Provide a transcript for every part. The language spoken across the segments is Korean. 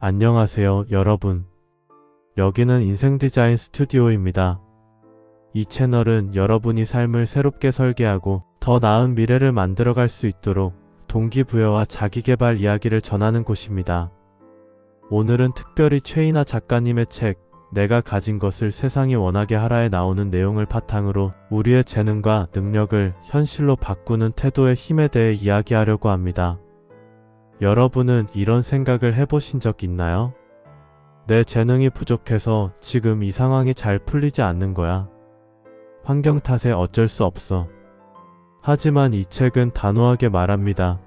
안녕하세요, 여러분. 여기는 인생 디자인 스튜디오입니다. 이 채널은 여러분이 삶을 새롭게 설계하고 더 나은 미래를 만들어갈 수 있도록 동기부여와 자기계발 이야기를 전하는 곳입니다. 오늘은 특별히 최이나 작가님의 책 내가 가진 것을 세상이 원하게 하라에 나오는 내용을 바탕으로 우리의 재능과 능력을 현실로 바꾸는 태도의 힘에 대해 이야기하려고 합니다. 여러분은 이런 생각을 해보신 적 있나요? 내 재능이 부족해서 지금 이 상황이 잘 풀리지 않는 거야. 환경 탓에 어쩔 수 없어. 하지만 이 책은 단호하게 말합니다.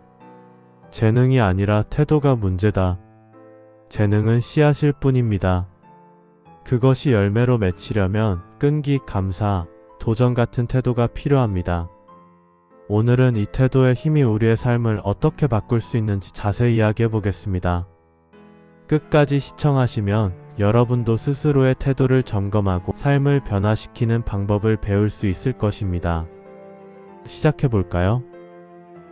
재능이 아니라 태도가 문제다. 재능은 씨앗일 뿐입니다. 그것이 열매로 맺히려면 끈기, 감사, 도전 같은 태도가 필요합니다. 오늘은 이 태도의 힘이 우리의 삶을 어떻게 바꿀 수 있는지 자세히 이야기해 보겠습니다. 끝까지 시청하시면 여러분도 스스로의 태도를 점검하고 삶을 변화시키는 방법을 배울 수 있을 것입니다. 시작해 볼까요?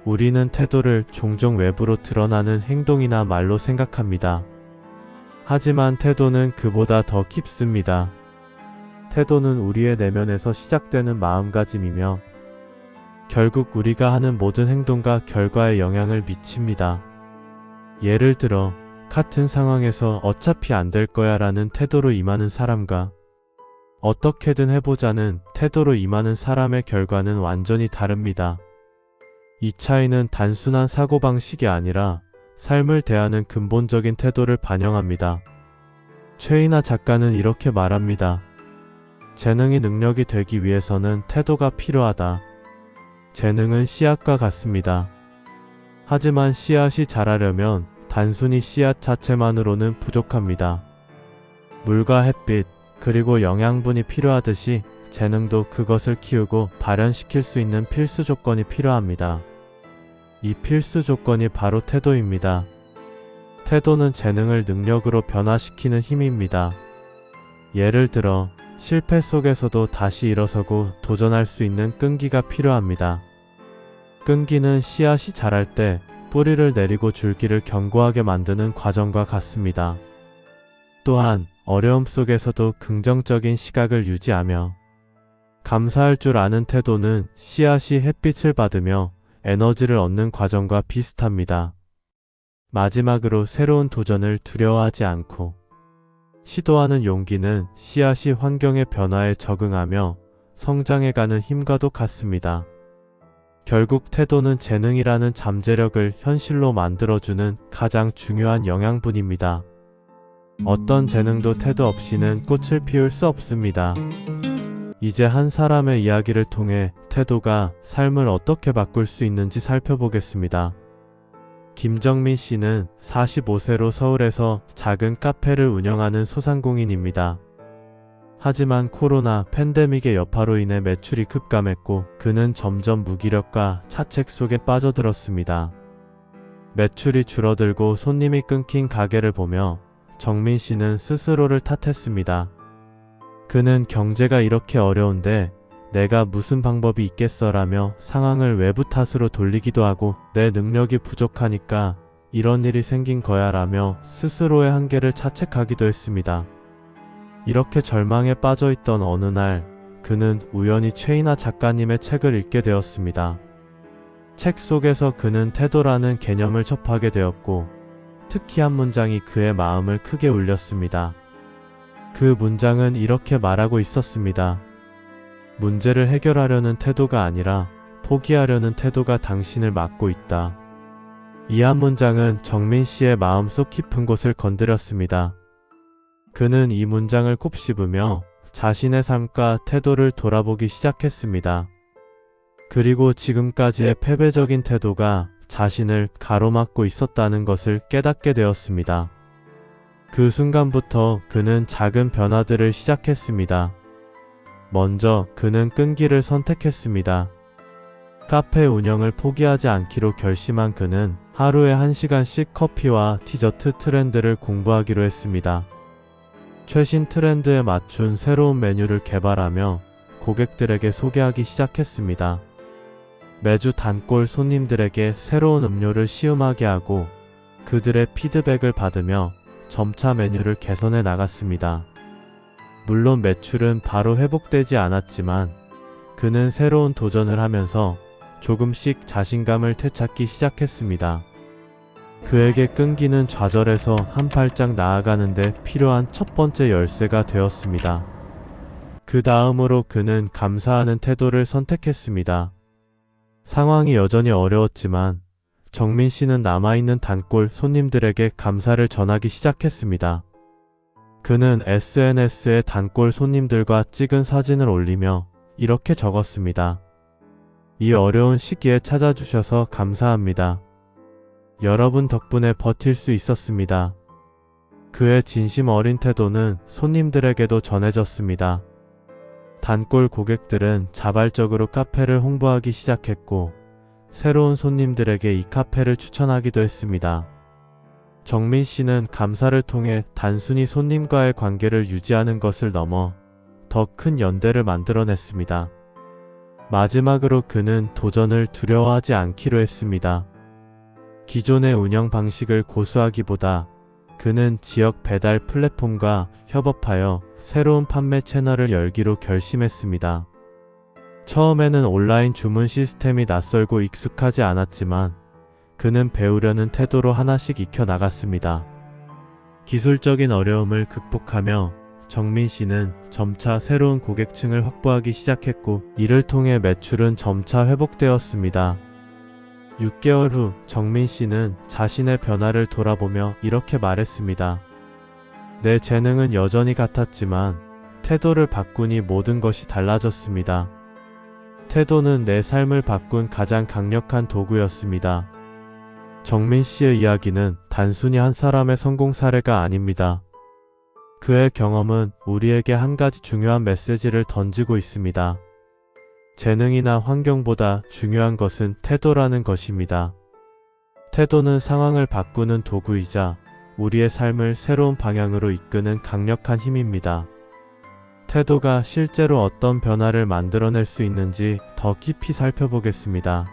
우리는 태도를 종종 외부로 드러나는 행동이나 말로 생각합니다. 하지만 태도는 그보다 더 깊습니다. 태도는 우리의 내면에서 시작되는 마음가짐이며 결국 우리가 하는 모든 행동과 결과에 영향을 미칩니다. 예를 들어 같은 상황에서 어차피 안 될 거야 라는 태도로 임하는 사람과 어떻게든 해보자는 태도로 임하는 사람의 결과는 완전히 다릅니다. 이 차이는 단순한 사고방식이 아니라 삶을 대하는 근본적인 태도를 반영합니다. 최이나 작가는 이렇게 말합니다. 재능이 능력이 되기 위해서는 태도가 필요하다. 재능은 씨앗과 같습니다. 하지만 씨앗이 자라려면 단순히 씨앗 자체만으로는 부족합니다. 물과 햇빛, 그리고 영양분이 필요하듯이 재능도 그것을 키우고 발현시킬 수 있는 필수 조건이 필요합니다. 이 필수 조건이 바로 태도입니다. 태도는 재능을 능력으로 변화시키는 힘입니다. 예를 들어 실패 속에서도 다시 일어서고 도전할 수 있는 끈기가 필요합니다. 끈기는 씨앗이 자랄 때 뿌리를 내리고 줄기를 견고하게 만드는 과정과 같습니다. 또한 어려움 속에서도 긍정적인 시각을 유지하며 감사할 줄 아는 태도는 씨앗이 햇빛을 받으며 에너지를 얻는 과정과 비슷합니다. 마지막으로 새로운 도전을 두려워하지 않고 시도하는 용기는 씨앗이 환경의 변화에 적응하며 성장해가는 힘과도 같습니다. 결국 태도는 재능이라는 잠재력을 현실로 만들어주는 가장 중요한 영양분입니다. 어떤 재능도 태도 없이는 꽃을 피울 수 없습니다. 이제 한 사람의 이야기를 통해 태도가 삶을 어떻게 바꿀 수 있는지 살펴보겠습니다. 김정민 씨는 45세로 서울에서 작은 카페를 운영하는 소상공인입니다. 하지만 코로나 팬데믹의 여파로 인해 매출이 급감했고 그는 점점 무기력과 자책 속에 빠져들었습니다. 매출이 줄어들고 손님이 끊긴 가게를 보며 정민 씨는 스스로를 탓했습니다. 그는 경제가 이렇게 어려운데 내가 무슨 방법이 있겠어라며 상황을 외부 탓으로 돌리기도 하고 내 능력이 부족하니까 이런 일이 생긴 거야 라며 스스로의 한계를 자책하기도 했습니다. 이렇게 절망에 빠져있던 어느 날 그는 우연히 최이나 작가님의 책을 읽게 되었습니다. 책 속에서 그는 태도라는 개념을 접하게 되었고 특히 한 문장이 그의 마음을 크게 울렸습니다. 그 문장은 이렇게 말하고 있었습니다. 문제를 해결하려는 태도가 아니라 포기하려는 태도가 당신을 막고 있다. 이 한 문장은 정민 씨의 마음속 깊은 곳을 건드렸습니다. 그는 이 문장을 곱씹으며 자신의 삶과 태도를 돌아보기 시작했습니다. 그리고 지금까지의 패배적인 태도가 자신을 가로막고 있었다는 것을 깨닫게 되었습니다. 그 순간부터 그는 작은 변화들을 시작했습니다. 먼저 그는 끈기를 선택했습니다. 카페 운영을 포기하지 않기로 결심한 그는 하루에 1시간씩 커피와 디저트 트렌드를 공부하기로 했습니다. 최신 트렌드에 맞춘 새로운 메뉴를 개발하며 고객들에게 소개하기 시작했습니다. 매주 단골 손님들에게 새로운 음료를 시음하게 하고 그들의 피드백을 받으며 점차 메뉴를 개선해 나갔습니다. 물론 매출은 바로 회복되지 않았지만 그는 새로운 도전을 하면서 조금씩 자신감을 되찾기 시작했습니다. 그에게 끈기는 좌절에서 한 발짝 나아가는데 필요한 첫 번째 열쇠가 되었습니다. 그 다음으로 그는 감사하는 태도를 선택했습니다. 상황이 여전히 어려웠지만 정민 씨는 남아있는 단골 손님들에게 감사를 전하기 시작했습니다. 그는 SNS에 단골 손님들과 찍은 사진을 올리며 이렇게 적었습니다. 이 어려운 시기에 찾아주셔서 감사합니다. 여러분 덕분에 버틸 수 있었습니다. 그의 진심 어린 태도는 손님들에게도 전해졌습니다. 단골 고객들은 자발적으로 카페를 홍보하기 시작했고 새로운 손님들에게 이 카페를 추천하기도 했습니다. 정민 씨는 감사를 통해 단순히 손님과의 관계를 유지하는 것을 넘어 더 큰 연대를 만들어냈습니다. 마지막으로 그는 도전을 두려워하지 않기로 했습니다. 기존의 운영 방식을 고수하기보다 그는 지역 배달 플랫폼과 협업하여 새로운 판매 채널을 열기로 결심했습니다. 처음에는 온라인 주문 시스템이 낯설고 익숙하지 않았지만 그는 배우려는 태도로 하나씩 익혀 나갔습니다. 기술적인 어려움을 극복하며 정민 씨는 점차 새로운 고객층을 확보하기 시작했고 이를 통해 매출은 점차 회복되었습니다. 6개월 후 정민 씨는 자신의 변화를 돌아보며 이렇게 말했습니다. 내 재능은 여전히 같았지만 태도를 바꾸니 모든 것이 달라졌습니다. 태도는 내 삶을 바꾼 가장 강력한 도구였습니다. 정민 씨의 이야기는 단순히 한 사람의 성공 사례가 아닙니다. 그의 경험은 우리에게 한 가지 중요한 메시지를 던지고 있습니다. 재능이나 환경보다 중요한 것은 태도라는 것입니다. 태도는 상황을 바꾸는 도구이자 우리의 삶을 새로운 방향으로 이끄는 강력한 힘입니다. 태도가 실제로 어떤 변화를 만들어낼 수 있는지 더 깊이 살펴보겠습니다.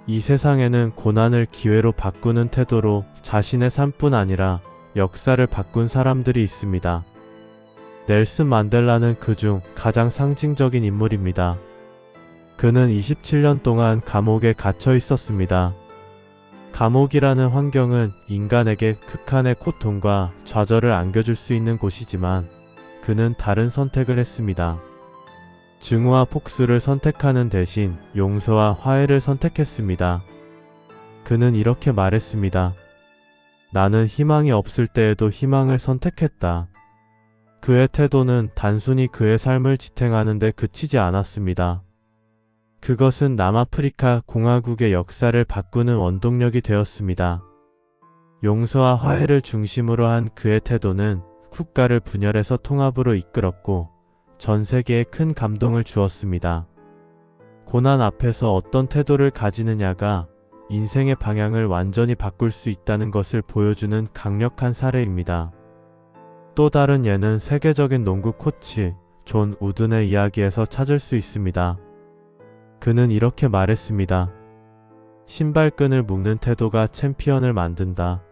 이 세상에는 고난을 기회로 바꾸는 태도로 자신의 삶뿐 아니라 역사를 바꾼 사람들이 있습니다. 넬슨 만델라는 그중 가장 상징적인 인물입니다. 그는 27년 동안 감옥에 갇혀 있었습니다. 감옥이라는 환경은 인간에게 극한의 고통과 좌절을 안겨줄 수 있는 곳이지만 그는 다른 선택을 했습니다. 증오와 폭수를 선택하는 대신 용서와 화해를 선택했습니다. 그는 이렇게 말했습니다. 나는 희망이 없을 때에도 희망을 선택했다. 그의 태도는 단순히 그의 삶을 지탱하는 데 그치지 않았습니다. 그것은 남아프리카 공화국의 역사를 바꾸는 원동력이 되었습니다. 용서와 화해를 중심으로 한 그의 태도는 국가를 분열해서 통합으로 이끌었고 전 세계에 큰 감동을 주었습니다. 고난 앞에서 어떤 태도를 가지느냐가 인생의 방향을 완전히 바꿀 수 있다는 것을 보여주는 강력한 사례입니다. 또 다른 예는 세계적인 농구 코치 존 우든의 이야기에서 찾을 수 있습니다. 그는 이렇게 말했습니다. 신발끈을 묶는 태도가 챔피언을 만든다.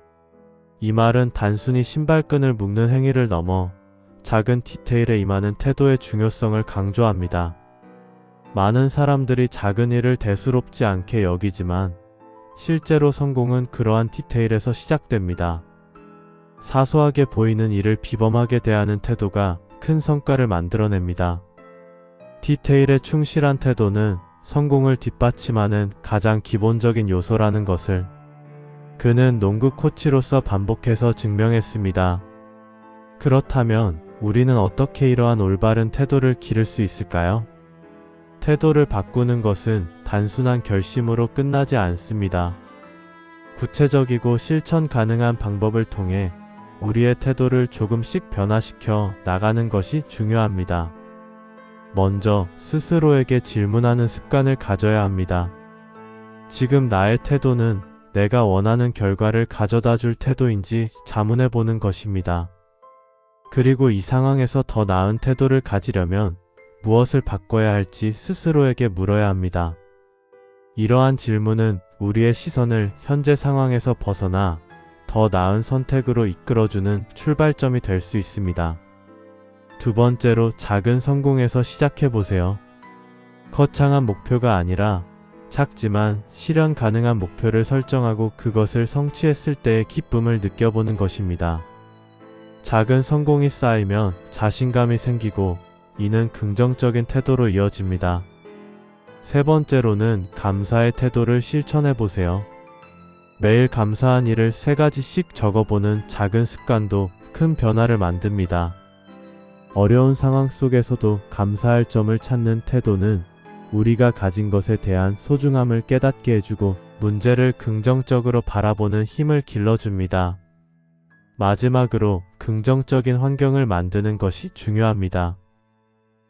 이 말은 단순히 신발끈을 묶는 행위를 넘어 작은 디테일에 임하는 태도의 중요성을 강조합니다. 많은 사람들이 작은 일을 대수롭지 않게 여기지만 실제로 성공은 그러한 디테일에서 시작됩니다. 사소하게 보이는 일을 비범하게 대하는 태도가 큰 성과를 만들어냅니다. 디테일에 충실한 태도는 성공을 뒷받침하는 가장 기본적인 요소라는 것을 그는 농구 코치로서 반복해서 증명했습니다. 그렇다면 우리는 어떻게 이러한 올바른 태도를 기를 수 있을까요? 태도를 바꾸는 것은 단순한 결심으로 끝나지 않습니다. 구체적이고 실천 가능한 방법을 통해 우리의 태도를 조금씩 변화시켜 나가는 것이 중요합니다. 먼저 스스로에게 질문하는 습관을 가져야 합니다. 지금 나의 태도는 내가 원하는 결과를 가져다 줄 태도인지 자문해 보는 것입니다. 그리고 이 상황에서 더 나은 태도를 가지려면 무엇을 바꿔야 할지 스스로에게 물어야 합니다. 이러한 질문은 우리의 시선을 현재 상황에서 벗어나 더 더 나은 선택으로 이끌어주는 출발점이 될 수 있습니다. 두 번째로 작은 성공에서 시작해보세요. 거창한 목표가 아니라 작지만 실현 가능한 목표를 설정하고 그것을 성취했을 때의 기쁨을 느껴보는 것입니다. 작은 성공이 쌓이면 자신감이 생기고 이는 긍정적인 태도로 이어집니다. 세 번째로는 감사의 태도를 실천해보세요. 매일 감사한 일을 3가지씩 적어보는 작은 습관도 큰 변화를 만듭니다. 어려운 상황 속에서도 감사할 점을 찾는 태도는 우리가 가진 것에 대한 소중함을 깨닫게 해주고 문제를 긍정적으로 바라보는 힘을 길러줍니다. 마지막으로 긍정적인 환경을 만드는 것이 중요합니다.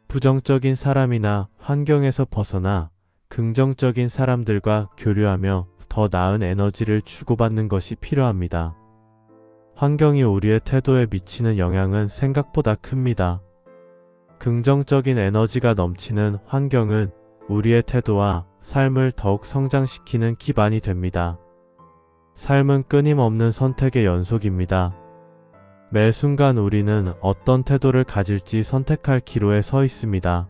부정적인 사람이나 환경에서 벗어나 긍정적인 사람들과 교류하며 더 나은 에너지를 주고받는 것이 필요합니다. 환경이 우리의 태도에 미치는 영향은 생각보다 큽니다. 긍정적인 에너지가 넘치는 환경은 우리의 태도와 삶을 더욱 성장시키는 기반이 됩니다. 삶은 끊임없는 선택의 연속입니다. 매 순간 우리는 어떤 태도를 가질지 선택할 기로에 서 있습니다.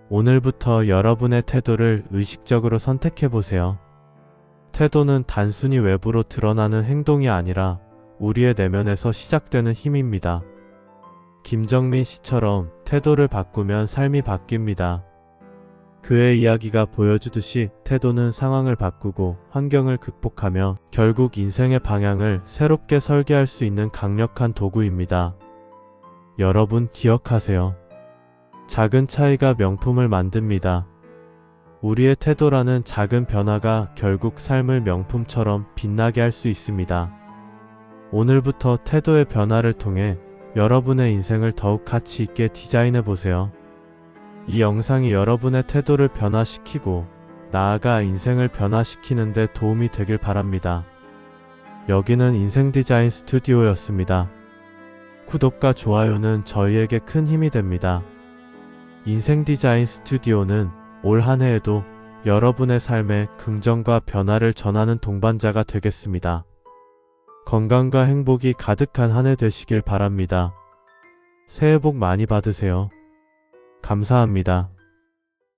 오늘부터 여러분의 태도를 의식적으로 선택해보세요. 태도는 단순히 외부로 드러나는 행동이 아니라 우리의 내면에서 시작되는 힘입니다. 김정민 씨처럼 태도를 바꾸면 삶이 바뀝니다. 그의 이야기가 보여주듯이 태도는 상황을 바꾸고 환경을 극복하며 결국 인생의 방향을 새롭게 설계할 수 있는 강력한 도구입니다. 여러분 기억하세요. 작은 차이가 명품을 만듭니다. 우리의 태도라는 작은 변화가 결국 삶을 명품처럼 빛나게 할 수 있습니다. 오늘부터 태도의 변화를 통해 여러분의 인생을 더욱 가치 있게 디자인해 보세요. 이 영상이 여러분의 태도를 변화시키고 나아가 인생을 변화시키는 데 도움이 되길 바랍니다. 여기는 인생 디자인 스튜디오였습니다. 구독과 좋아요는 저희에게 큰 힘이 됩니다. 인생 디자인 스튜디오는 올 한 해에도 여러분의 삶에 긍정과 변화를 전하는 동반자가 되겠습니다. 건강과 행복이 가득한 한 해 되시길 바랍니다. 새해 복 많이 받으세요. 감사합니다.